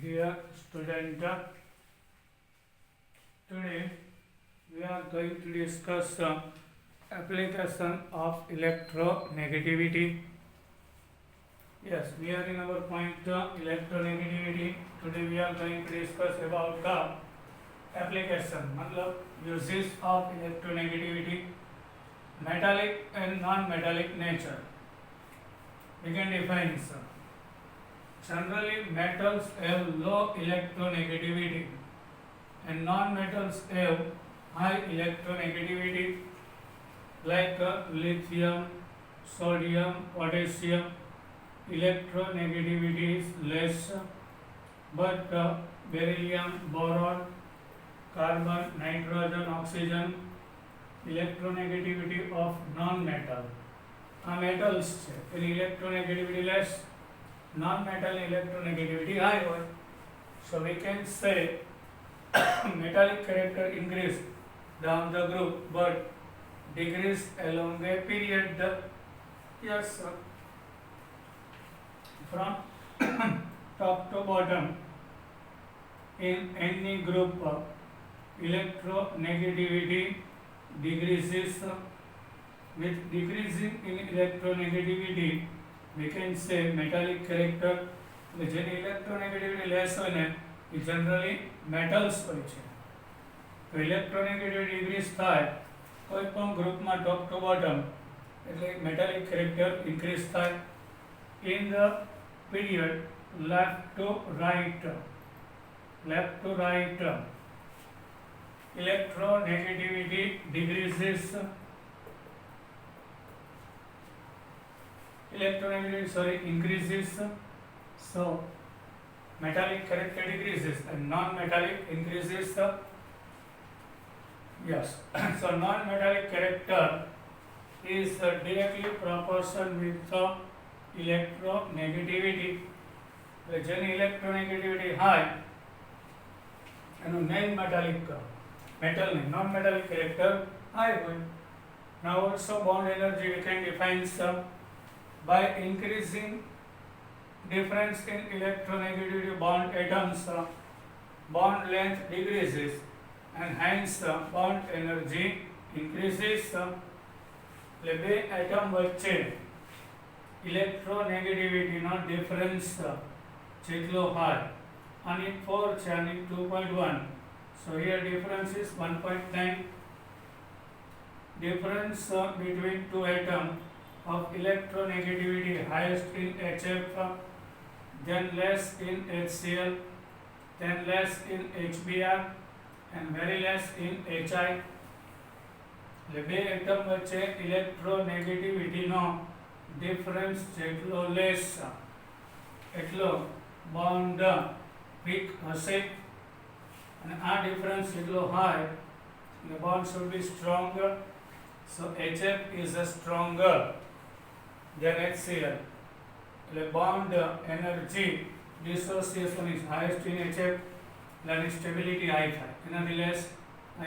Dear student, today we are going to discuss application of electronegativity. Yes, we are in our point electronegativity. Today we are going to discuss about the application, मतलब uses of electronegativity, metallic and non-metallic nature. We can define some. Generally, metals have low electronegativity and non-metals have high electronegativity, like lithium, sodium, potassium. Electronegativity is less, but beryllium, boron, carbon, nitrogen, oxygen, electronegativity of non-metal. Metals છે એની electronegativity less, non-metal electronegativity high હોય. So we can say metallic character increase down the group but decrease along a period. Yes, sir. From top to bottom in any group electronegativity decreases. With decreasing in electronegativity we can say metallic character. જેની electronegativity less હોય ને એ generally metals હોય છે. તો electronegativity decrease થાય કોઈ પણ ગ્રુપમાં top to bottom એટલે metallic character increase થાય. In the period left to right electronegativity decreases. Increases. So metallic character decreases and non-metallic increases. Yes. So non-metallic character is directly proportional with the electronegativity. જેની electronegativity high એનું non-metallic metal non-metallic character high હોય. Now also bond energy we can define some by increasing difference in electronegativity bond atoms, bond length decreases and hence bond energy increases. એટલે બે atom વચ્ચે electronegativity નો difference જેટલો high, આની 4 છે આની 2.1. So here difference is 1.9. Difference between two atoms of electronegativity highest in HF, then less in HCl, then less in HBr and very less in HI. બે atom વચ્ચે electronegativity નો difference જેટલો less એટલો bond weak હશે અને આ difference જેટલો high the bond should be stronger. So HF is a stronger than HCl. The bond energy dissociation is highest in HF, then stability high થાય. એનાથી less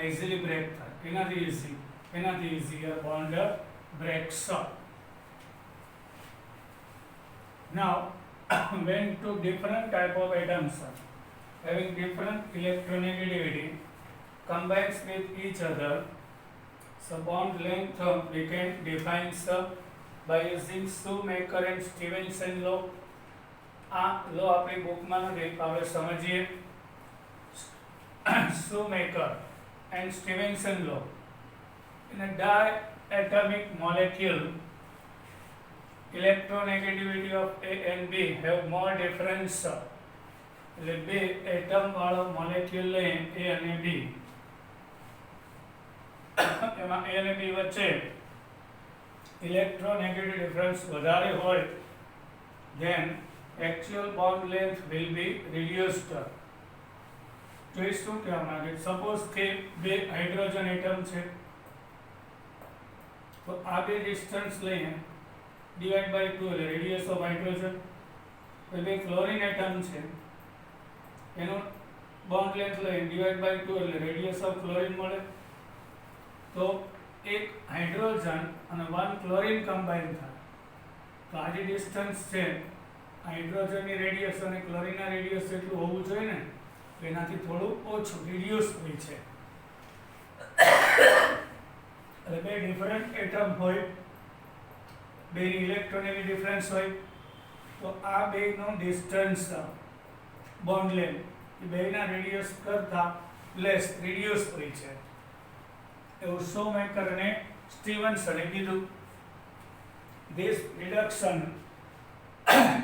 easily break થાય. એનાથી easier bond breaks up. Now when two different type of atoms having different electronegativity combines with each other, so bond length we can define by using Shoemaker and Stevenson law. આ law આપણી બુકમાં નથી, આપણે સમજીએ. Shoemaker and Stevenson law. In a diatomic molecule, electronegativity of A and B have more difference. એટલે બે atom વાળો molecule લઈએ A અને B, એમાં A અને B વચ્ચે electronegativity difference વધારે હોય then actual bond length will be reduced. તો એ શું કહેવા માંગે? સપોઝ કે બે હાઇડ્રોજન એટમ છે તો આ બે ડિસ્ટન્સ લઈએ ડિવાઇડ બાય 2 એટલે રેડિયસ ઓફ હાઇડ્રોજન. તો બે ક્લોરીન એટમ છે એનો બોન્ડ લેન્થ લઈએ ડિવાઇડ બાય 2 એટલે રેડિયસ ઓફ ક્લોરીન મળે. તો એક હાઇડ્રોજન અને 1 ક્લોરીન કમ્બાઈન થાય તો આ જે ડિસ્ટન્સ છે હાઇડ્રોજનની રેડિયસ અને ક્લોરીનના રેડિયસ જેટલું હોવું જોઈએ ને, એનાથી થોડું ઓછું રિડ્યુસ હોય છે. એટલે બે ડિફરન્ટ એટમ હોય, બેની ઇલેક્ટ્રોનેગેટિવ ડિફરન્સ હોય, તો આ બેનો ડિસ્ટન્સ બોન્ડ લેન્થ એ બેના રેડિયસ કરતા લેસ રિડ્યુસ હોય છે. એવું શોમેકર અને સ્ટીવનસને કીધું. This reduction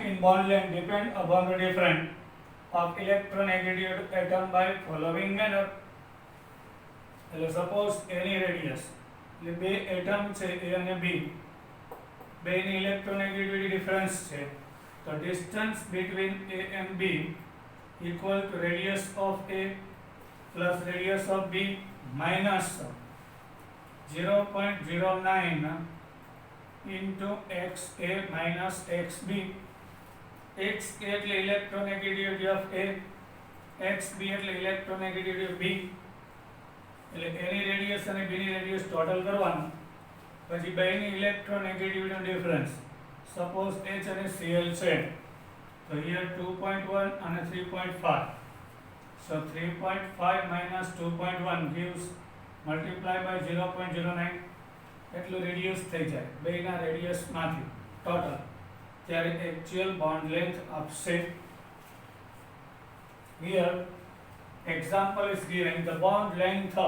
in bond length depend upon the difference of electronegative atom by following manner. એટલે સપોઝ એની રેડિયસ એટલે બે એટમ છે A અને B, બેની ઇલેક્ટ્રોનેગેટિવિટી ડિફરન્સ છે, તો distance between A and B equal to radius of A plus radius of B minus 0.09 into XA minus XB. XA એટલે electronegativity of A, XB એટલે electronegativity of B. એટલે એની radius અને B ની radius total કરવાનું, પછી બેની ઇલેક્ટ્રોનેગેટિવિટીનો difference, suppose H અને Cl છે, તો here 2.1 અને 3.5, so 3.5 minus 2.1 gives multiply by 0.09, એટલું રેડિયસ થઈ જાય બેના રેડિયસમાંથી ટોટલ, ત્યારે એક્ચ્યુઅલ બોન્ડ લેન્થ આપશે. Here example is given. The bond length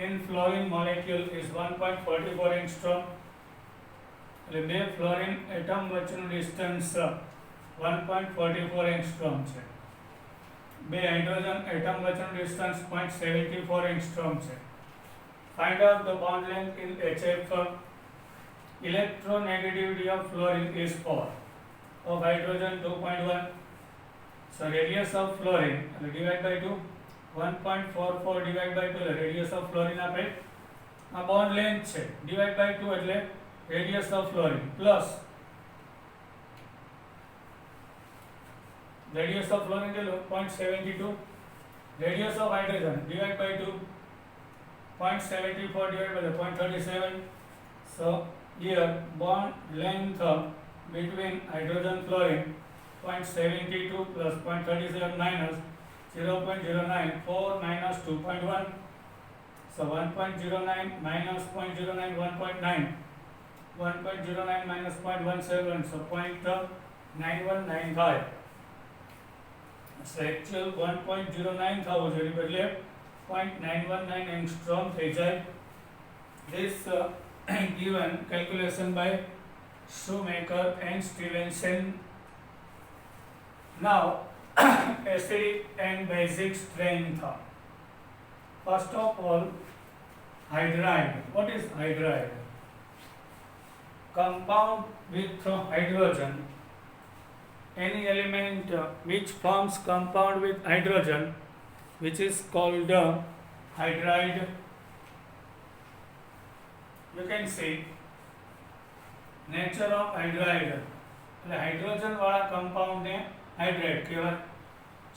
in fluorine molecule is 1.44 angstrom. એટલે બે ફ્લોરિન એટમ વચ્ચેનું ડિસ્ટન્સ 1.44 એંગસ્ટ્રોમ છે. બે હાઇડ્રોજન એટમ વચ્ચેનું ડિસ્ટન્સ 0.74 એંગસ્ટ્રોમ છે. Find out the bond length in HF. Electronegativity of fluorine is 4, of hydrogen 2.1. So radius of fluorine divide by 2, 1.44 divide by 2 radius of fluorine આપે. આ bond length છે, divide by 2 એટલે radius of fluorine plus radius of fluorine કેટલું 0.72, radius of hydrogen divide by 2, 0.74 divided by 0.37. So here bond length between hydrogen fluorine 0.72 plus 0.37 minus 0.09, 4 minus 2.1. So 1.09 minus 0.09, 1.9. 1.09 minus 0.17, so 0.9195. So actual 1.09 થવું જોઈએ, એટલે 0.919 angstrom થઈ જાય. This given calculation by Shoemaker and Stevenson. Now acidic and basic strength. First of all, hydride. What is hydride? Compound with hydrogen. Any element which forms compound with hydrogen, which is called hydride. You can see nature of hydride. એટલે hydrogen વાળા compound ને hydride કહેવાય.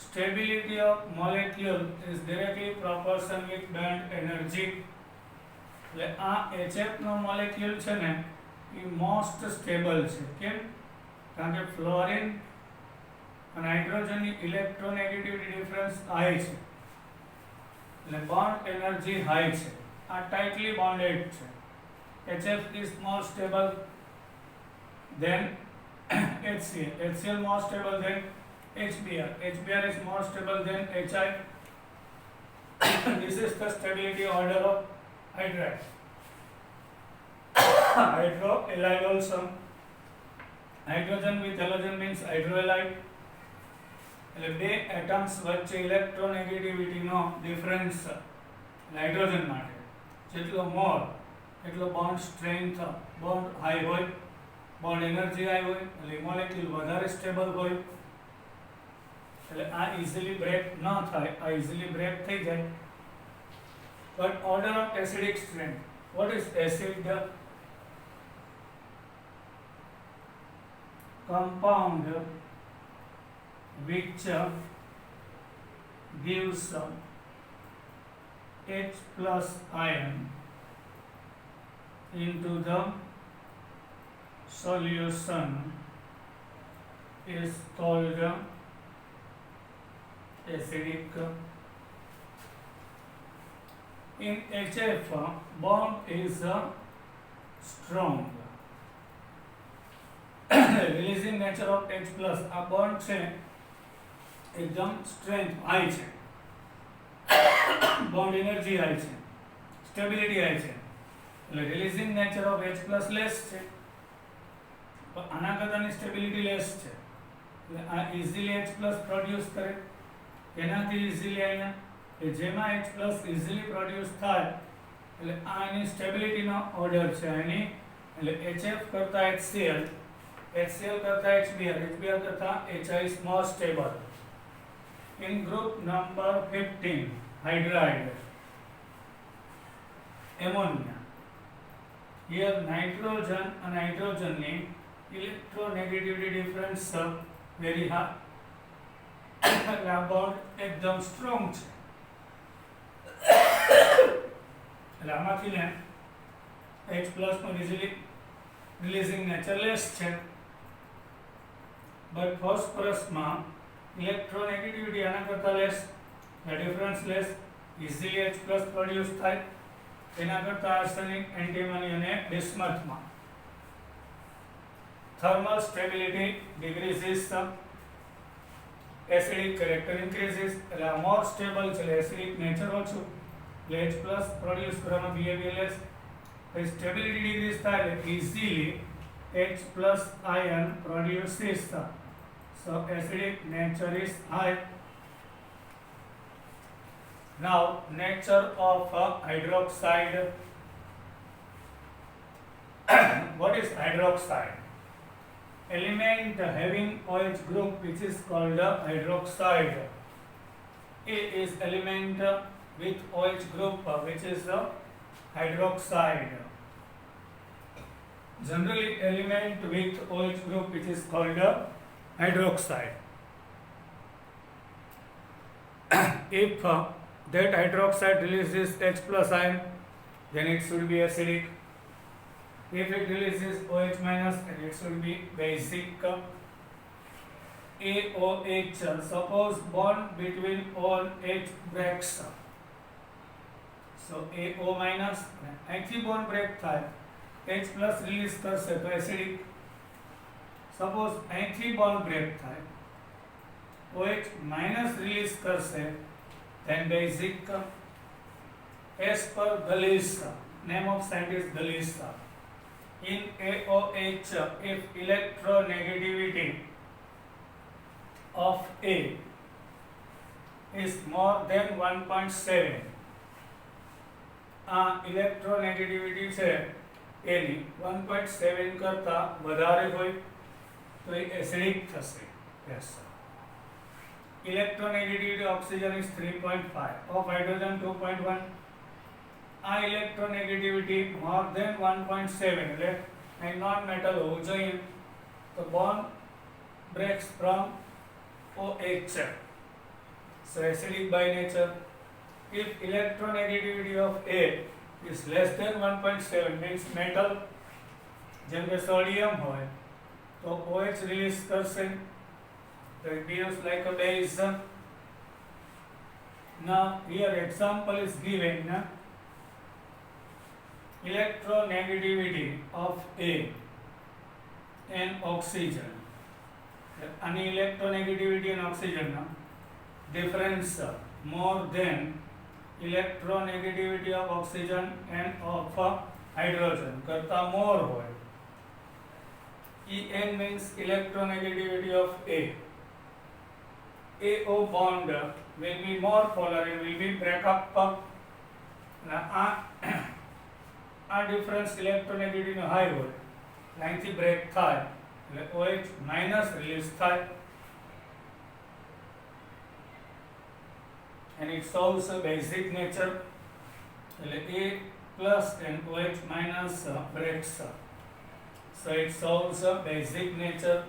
Stability of molecule is directly proportional with band energy. એટલે આ HF નો molecule છે ને એ most stable છે. કેમ? કારણ કે ફ્લોરિન અને હાઇડ્રોજનની ઇલેક્ટ્રોનેગેટિવિટી ડિફરન્સ હાઈ છે, એટલે બોન્ડ એનર્જી હાઈ છે. આ ટાઇટલી બોન્ડેડ છે. HF is more stable than HCl. HCl more stable than HBr. HBr is more stable than HI. This is the stability order of hydride. Hydrohalide also. Hydrogen with halogen means hydrohalide. એટલે બે atoms વચ્ચે ઇલેક્ટ્રોનેગેટિવિટીનો difference hydrogen માટે જેટલો મોર એટલો bond strength, bond high હોય, bond energy high હોય, એટલે molecule વધારે સ્ટેબલ હોય, એટલે આ ઇઝીલી બ્રેક ન થાય, આ ઇઝીલી બ્રેક થઈ જાય. But order of acidic strength. What is acid? Compound which gives H plus ion into the solution is called acidic. In HF, bond is strong. Releasing nature of H plus, આ bond છે એકદમ strength high છે, bond energy high છે, stability high છે, એટલે releasing nature of H plus less છે, તો આના કરતાની stability less છે, એટલે આ easily H plus produce કરે, એનાથી easily અહીંયા કે જેમાં H plus easily produce થાય એટલે આ એની stability નો order છે એની, એટલે HF કરતા HCl, HCl करता HBr, HBr करता HI is more stable. In group number 15, hydride, ammonia. Here nitrogen and hydrogen ની electronegativity difference very high. એટલે આ bond એકદમ strong છે. એટલે આમાંથી ને H plus નો easily releasing nature less છે. But phosphorus માં electronegativity આના કરતા less, the difference less, easily H plus produce થાય, એના કરતા arsenic, antimony અને bismuth માં thermal stability decreases, acidic character increases, એટલે more stable છે, acidic nature ઓછું, એટલે H plus produce કરવામાં behavior less, stability decrease થાય એટલે easily H plus ion produces, so acidic nature is high. Now nature of hydroxide. What is hydroxide? Element having OH group which is called hydroxide. A is element with OH group which is hydroxide. Generally element with OH group which is called hydroxide. If that hydroxide releases H plus ion, then it should be acidic. If it releases OH minus, then it should be basic. AOH, suppose bond between O and H breaks. So AO minus, અહીંથી bond break થાય, H plus release કરશે તો acidic. Suppose અહીંથી bond break થાય, OH minus release કરશે, then basic. As per Galisa, name of scientist Galisa, in AOH, if electronegativity of A is more than 1.7, electronegativity છે એની 1.7 કરતા વધારે હોય તો એ એસિડિક થશે. Yes. Electronegativity of oxygen is 3.5, of hydrogen 2.1. Electronegativity more than 1.7 એટલે non metal હોવું જોઈએ, તો bond breaks from OH, so acidic by nature. If electronegativity of A is less than 1.7 means metal, જેમ કે સોડિયમ હોય તો OH release કરશે, so it behaves like a base. Now here example is given, electronegativity of A and oxygen. Any electronegativity and oxygen difference more than electronegativity of oxygen and of hydrogen કરતા more હોય. En means electronegativity of A. AO bond will be more polar and will be break up. આ difference electronegativity નો high હોય, અહીંથી break થાય એટલે OH minus release થાય, and it shows a basic nature, એટલે A plus and OH minus breaks, so it shows a basic nature.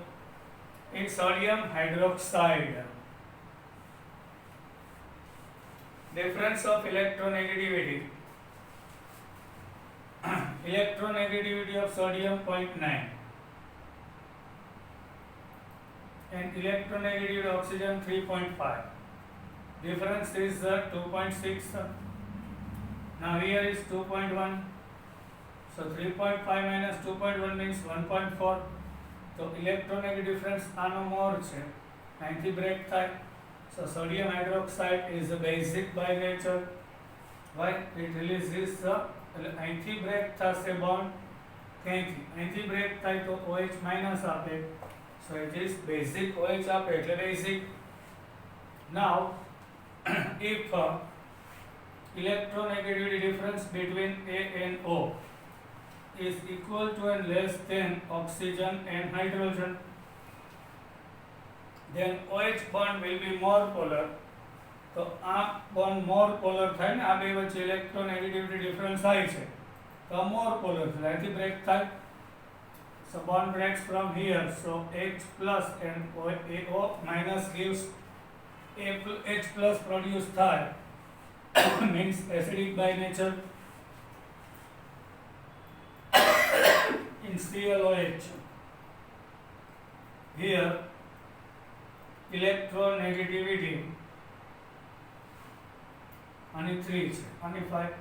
In sodium hydroxide, difference of electronegativity. Electronegativity of sodium 0.9, and electronegativity oxygen 3.5. Difference is 2.6. Now here is 2.1. So 3.5 minus 2.1 means 1.4. તો electronegative difference આનો more છે, અહીંથી break થાય. So sodium hydroxide is basic by nature. Why? It releases એટલે અહીંથી break થશે bond, અહીંથી break થાય તો OH minus આપે. So it is basic. OH આપે એટલે basic. Now if electronegativity difference between A and O is equal to and less than oxygen and hydrogen, then OH bond will be more polar. તો આ bond more polar થાય ને, આ બે વચ્ચે electronegativity difference થાય છે તો આ more polar થાય, અહીંથી break થાય. So bond breaks from here. So H plus and AO minus gives H plus produce થાય means acidic by nature. In ClOH, here electronegativity આની 3 છે, આની 5.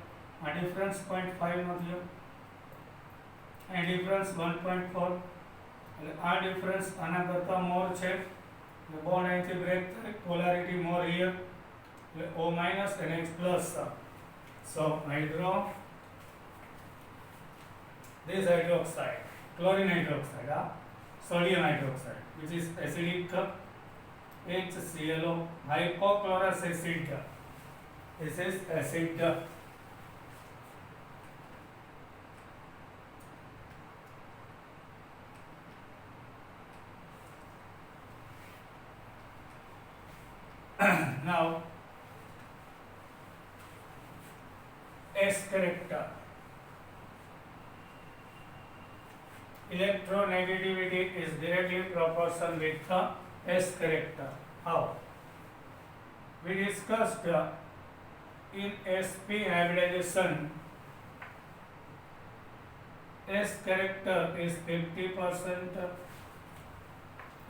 આ ડિફરન્સ 0.5 નો થયો, અહીં ડિફરન્સ 1.4. એટલે આ ડિફરન્સ આના કરતા મોર છે, એટલે બોન્ડ અહીંથી બ્રેક થાય, પોલારિટી મોર હિયર, એટલે O minus and H plus. So hydro, this hydroxide, chlorine hydroxide, sodium hydroxide, which is acidic, HClO, hypochlorous acid. This is acid. Now S character. Electronegativity is directly proportional with the S character. How? We discussed in sp hybridization, S character is 50%.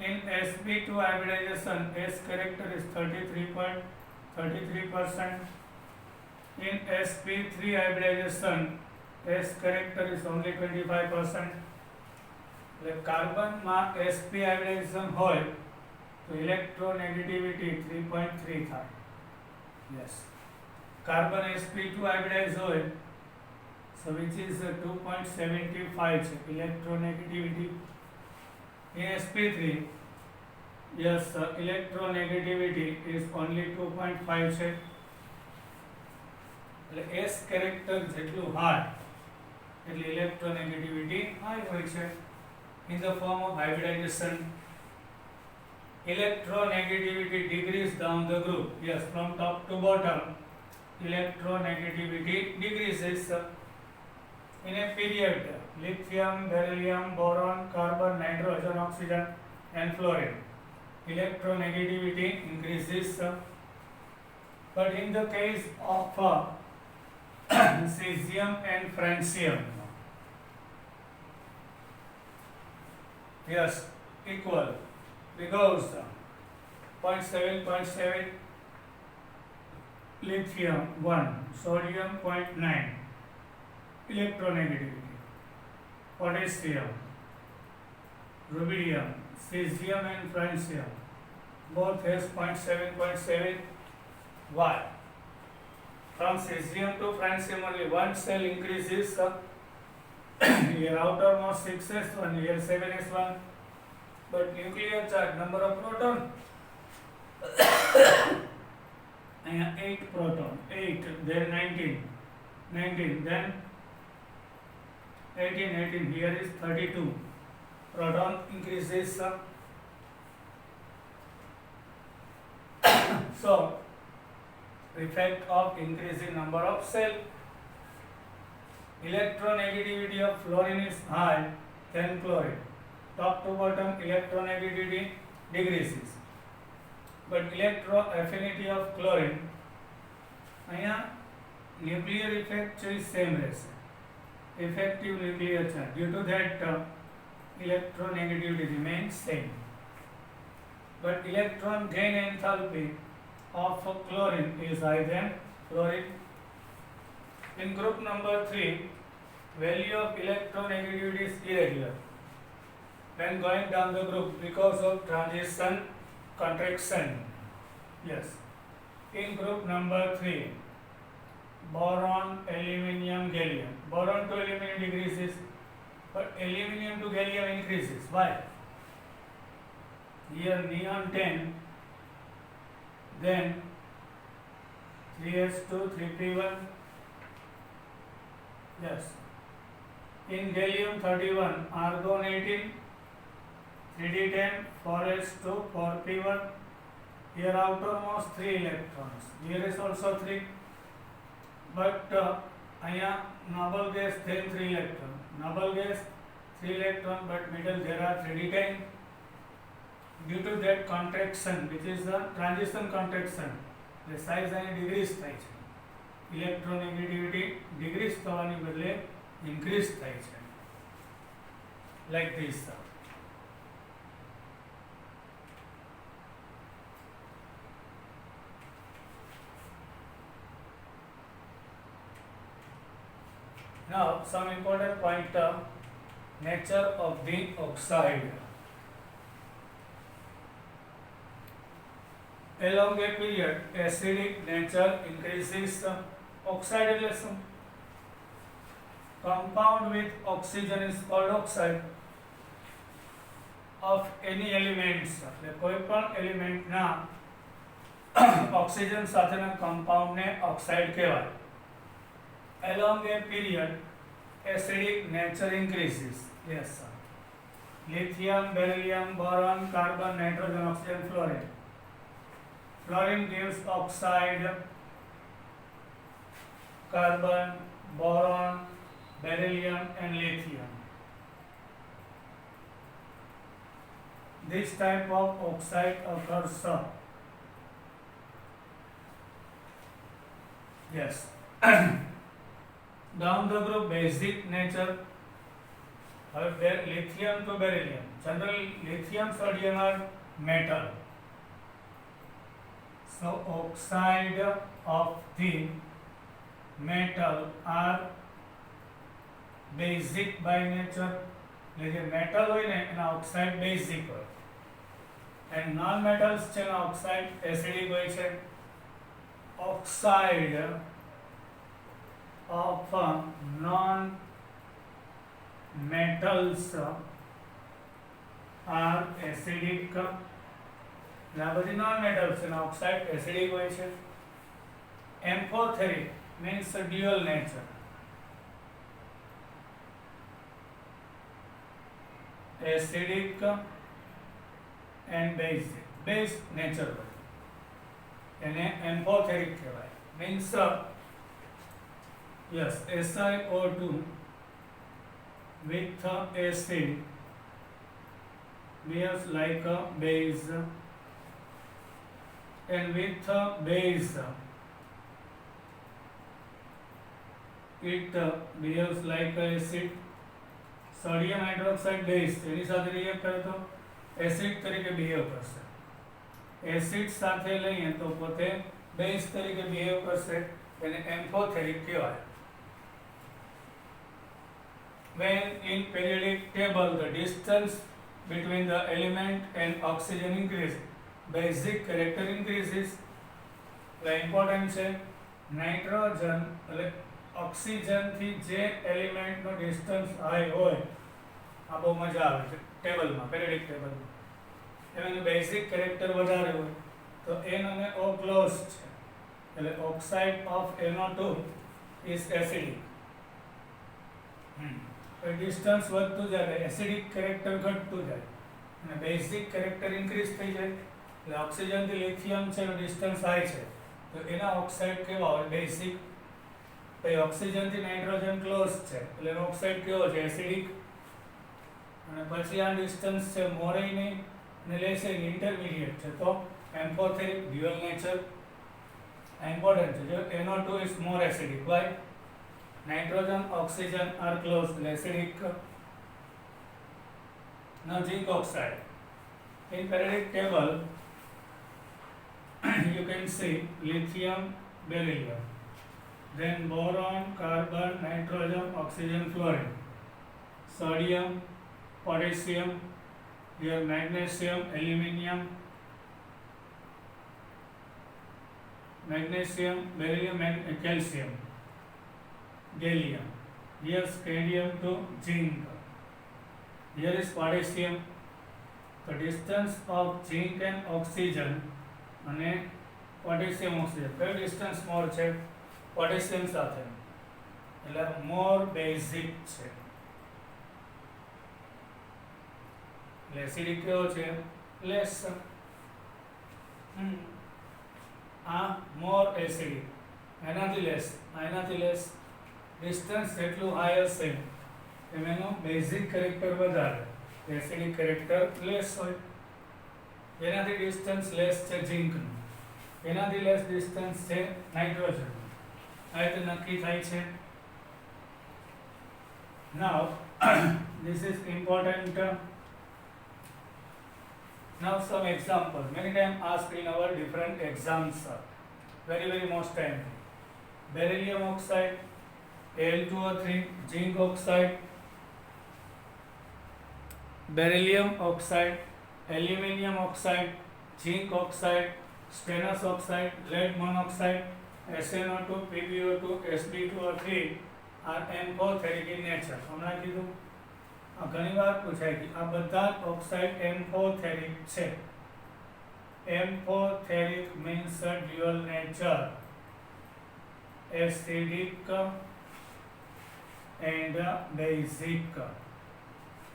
In sp2 hybridization, S character is 33.33%. In sp3 hybridization, S character is only 25%. એટલે કાર્બનમાં sp hybridization હોય તો electronegativity 3.3 થાય. Yes. Carbon sp2 hybridized હોય, so which is 2.75 છે electronegativity. In sp3, yes, electronegativity is only 2.5 છે. એટલે S character જેટલું high એટલે electronegativity high હોય છે. In the form of hybridization, electronegativity decreases down the group. Yes, from top to bottom, electronegativity decreases. In a period, lithium, beryllium, boron, carbon, nitrogen, oxygen and fluorine, electronegativity increases. But in the case of cesium and francium, yes, equal, because 0.7, lithium 1, sodium 0.9, electronegativity. Potassium, rubidium, cesium and francium both has 0.7. Why? From cesium to francium only one cell increases. Here outermost 6s1, here 7s1, but nuclear charge, number of proton, 8 proton, 8, then 19, then 18, here is 32, proton increases. So effect of increasing number of cell. Electronegativity of fluorine is high than chlorine. Top to bottom electronegativity decreases. But electroaffinity of chlorine, અહીંયા nuclear effect is same રહેશે. Effective nuclear charge. Due to that, electronegativity remains same. but electron gain enthalpy of chlorine is higher than fluorine. In group number 3, value of electronegativity is irregular when going down the group because of transition contraction. Yes. In group number 3, boron, aluminium, gallium. Boron to aluminium decreases, but aluminium to gallium increases. Why? Here neon 10, then 3s2, 3p1. Yes. In gallium 31, argon 18, 3d10, 4s2, 4p1. Here outermost 3 electrons. Here is also 3. But અહીંયા noble gas then 3 electron. Noble gas 3 electron, but middle there are 3d10. Due to that contraction, which is the transition contraction, the size and decrease થાય છે. Electronegativity decrease થવાની બદલે increase થાય છે. Like this. Now, some important point of nature of the oxide. Along a period, acidic nature increases. Oxide એટલે શું? Compound with oxygen is called oxide. Of any elements, એટલે કોઈ પણ એલિમેન્ટ ના ઓક્સિજન સાથેના compound ને oxide કહેવાય. Along a period, acidic nature increases. Yes, sir. Lithium, beryllium, boron, carbon, nitrogen, oxygen, fluorine. Fluorine gives oxide, carbon, boron, beryllium, and lithium. This type of oxide occurs. Yes. Down the group, basic nature. Lithium to beryllium. Generally, lithium, sodium are metal. So, oxide of the metal are basic by nature. એટલે metal હોય ને એના oxide basic હોય. And non-metals છે એના oxide acidic હોય છે. Oxide of non-metals are acidic. આ બધી non-metals છે એના oxide acidic હોય છે. Amphoteric means dual nature. Acidic and basic. Base nature હોય. એને amphoteric કહેવાય. Means yes, SiO2 with acid behaves like a base, and with base it behaves like a acid. Sodium hydroxide base એની સાથે react કરે તો acid તરીકે behave કરશે. Acid સાથે લઈએ તો પોતે બેઝ તરીકે બિહેવ કરશે, એને એમ્ફોથેરિક કહેવાય. When in periodic table the distance between the element and oxygen increase, basic character increases. Important છે નાઇટ્રોજન એટલે ઓક્સિજન થી જે એલિમેન્ટ નો ડિસ્ટન્સ હાઈ હોય, આ બહુ મજા આવે છે ટેબલમાં, પેરિયોડિક ટેબલમાં. એનું બેઝિક કેરેક્ટર વધારે હોય તો N અને O ક્લોઝ છે એટલે oxide of NO2 is acidic. Distance વધતું જાય એસિડિક કેરેક્ટર ઘટતું જાય અને બેઝિક કેરેક્ટર ઇન્ક્રીઝ થઈ જાય. એટલે ઓક્સિજન થી લિથિયમ છે એનું ડિસ્ટન્સ હાઈ છે તો એના ઓક્સાઇડ કેવા હોય? બેઝિક. પછી ઓક્સિજન થી નાઇટ્રોજન ક્લોઝ છે એટલે એનો ઓક્સાઇડ કેવો છે? એસિડિક. અને પછી આ ડિસ્ટન્સ છે મોરે નહીં અને લેસે ઇન્ટરમીડિયેટ છે તો એમ્ફોથેરિક ડ્યુઅલ નેચર. ઇમ્પોર્ટન્ટ છે જો NO2 is more acidic. Why? Nitrogen, oxygen are close, acidic. Now zinc oxide. In periodic table, you can see lithium, beryllium, then boron, carbon, nitrogen, oxygen, fluorine, sodium, potassium, here magnesium, aluminium, beryllium and calcium, gallium. Here scandium to zinc. Here is potassium. The distance of zinc and oxygen અને potassium oxygen કયો distance મોર છે? Potassium સાથે, એટલે મોર basic છે. એટલે acidic કેવો છે? Less. આ મોર એસિડિક, એનાથી લેસ ડિસ્ટન્સ જેટલું હાઈ હશે એમ એનું બેઝિક કેરેક્ટર વધારે, એસિડિક કેરેક્ટર લેસ હોય. એનાથી ડિસ્ટન્સ લેસ છે ઝિંકનું, એનાથી લેસ ડિસ્ટન્સ છે નાઇટ્રોજનનું. આ રીતે નક્કી થાય છે. નાઉ this is important. Now some example, many times asked in our different exams, very most time. Beryllium oxide, Al2O3, zinc oxide, beryllium oxide, aluminium oxide, zinc oxide, stannous oxide, lead monoxide, SnO2, PbO2, Sb2O3 are amphoteric in nature. હમણાં કીધું, આ ઘણી વાર પૂછાય કે આ બધા oxide એમ્ફોથેરિક છે. એમ્ફોથેરિક means dual nature, acidic and basic.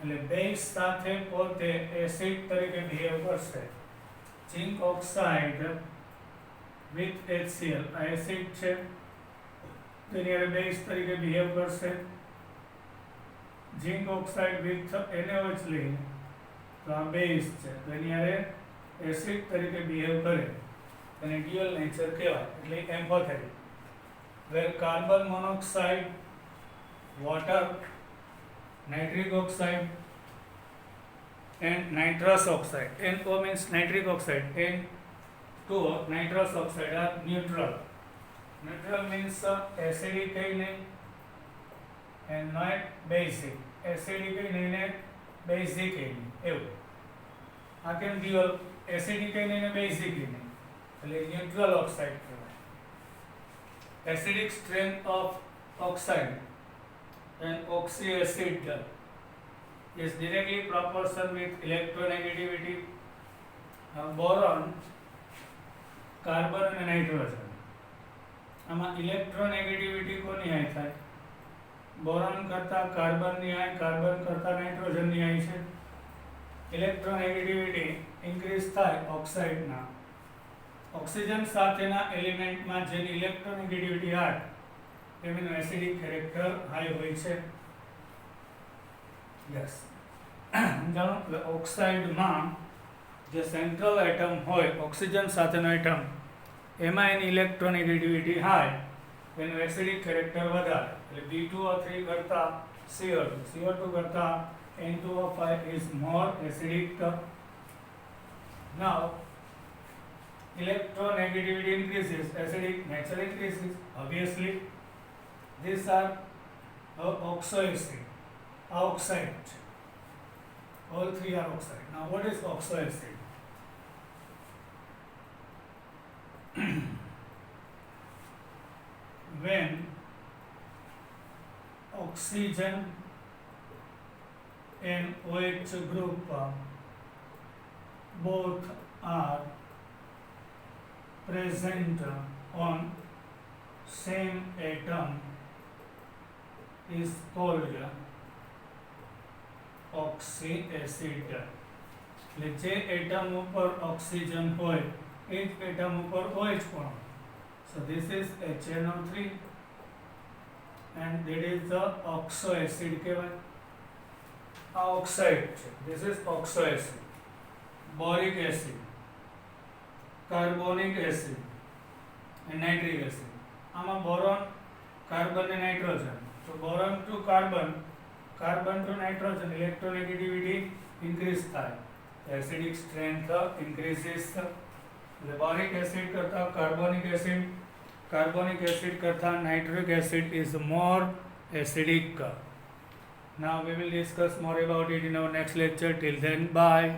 એટલે બેઝ સાથે પોતે એસિડ તરીકે બિહેવ કરશે. ઝિંક ઓક્સાઇડ વિથ HCl, આ એસિડ છે, તેની હારે બેઝ તરીકે બિહેવ કરશે. ઝિંક ઓક્સાઇડ વિથ NaOH લઈને, તો આ બેઝ છે, તેની હારે એસિડ તરીકે બિહેવ કરે, તેને ડ્યુઅલ નેચર કહેવાય, એટલે amphoteric. Where carbon monoxide, water, nitric oxide and nitrous oxide. NO means nitric oxide, N2O nitrous oxide are neutral. Neutral means acidic and not basic. Acidic and basic એવું. આ કેમ dual acidic and basic એટલે neutral oxide કહેવાય. Acidic strength of oxide and oxyacid is directly proportional with electronegativity. Boron, carbon and nitrogen. આમાં electronegativity કોની high થાય? Boron કરતા કાર્બનની high, carbon કરતા નાઇટ્રોજનની હાઈ છે. ઇલેક્ટ્રોનેગેટિવિટી ઇન્ક્રીઝ થાય ઓક્સાઇડના. ઓક્સિજન સાથેના એલિમેન્ટમાં જેની ઇલેક્ટ્રોનેગેટિવિટી હાઈ, એમનું એસિડિક કેરેક્ટર હાઈ હોય છે. યસ, જાણો કે ઓક્સાઇડમાં જે સેન્ટ્રલ એટમ હોય, ઓક્સિજન સાથેનો એટમ, એમાં એની ઇલેક્ટ્રોનેગેટિવિટી હાઈ, એનું એસિડિક કેરેક્ટર વધારે. એટલે B2O3 કરતા CO2 કરતા N2O5 is more acidic. Now electronegativity increases, acidic nature increases, obviously. These are oxoacid, oxide. All three are oxide. Now what is oxoacid? When oxygen and OH group both are present on same atom is called oxyacid. એટલે જે atom ઉપર oxygen હોય એ જ atom ઉપર OH પણ. So this is HNO3 and that is the oxoacid કહેવાય. આ oxide છે, this is oxoacid. Boric acid, carbonic acid and nitric acid. આમાં બોરોન, કાર્બન અને નાઇટ્રોજન. તો boron to carbon, carbon to nitrogen electronegativity increase થાય. acidic strength increases. Boric acid करता carbonic acid करता nitric acid is more acidic. Now we will discuss more about it in our next lecture. Till then, bye.